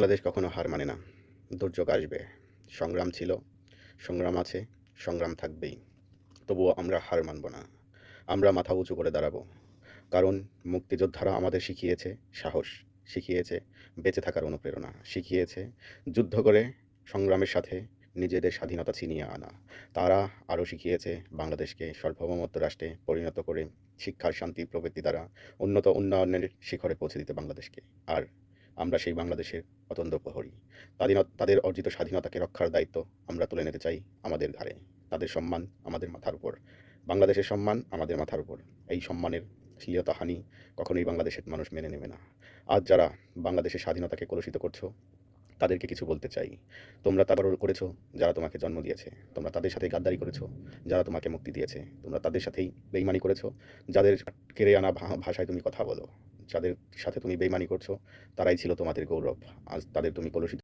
বাংলাদেশ কখনো হার মানে না। দুর্যোগ আসবে। সংগ্রাম ছিল, সংগ্রাম আছে, সংগ্রাম থাকবেই। তবুও আমরা হার মানব না। আমরা মাথা উঁচু করে দাঁড়াবো। কারণ মুক্তিযোদ্ধারা আমাদের শিখিয়েছে সাহস, শিখিয়েছে বেঁচে থাকার অনুপ্রেরণা, শিখিয়েছে যুদ্ধ করে সংগ্রামের সাথে নিজেদের স্বাধীনতা ছিনিয়ে আনা। তারা আরও শিখিয়েছে বাংলাদেশকে সার্বভৌমত্ব রাষ্ট্রে পরিণত করে শিক্ষা, শান্তি, প্রগতি দ্বারা উন্নত উন্নয়নের শিখরে পৌঁছে দিতে বাংলাদেশকে। আর আমরা সেই বাংলাদেশের অতন্দ্র প্রহরী। তাদের অর্জিত স্বাধীনতাকে রক্ষার দায়িত্ব আমরা তুলে নিতে চাই আমাদের ঘাড়ে। তাদের সম্মান আমাদের মাথার উপর। বাংলাদেশের সম্মান আমাদের মাথার উপর। এই সম্মানের শ্লীলতাহানি কখনোই বাংলাদেশের মানুষ মেনে নেবে না। আজ যারা বাংলাদেশের স্বাধীনতাকে কলুষিত করছো, তাদেরকে কিছু বলতে চাই। তোমরা তারপরও করেছো যারা তোমাকে জন্ম দিয়েছে। তোমরা তাদের সাথেই গাদ্দারি করেছো যারা তোমাকে মুক্তি দিয়েছে। তোমরা তাদের সাথেই বেইমানি করেছো যাদের কেড়ে আনা ভাষায় তুমি কথা বলো। যাদের সাথে তুমি বেইমানি করছো, তারাই ছিল তোমাদের গৌরব। আজ তাদের তুমি কলুষিত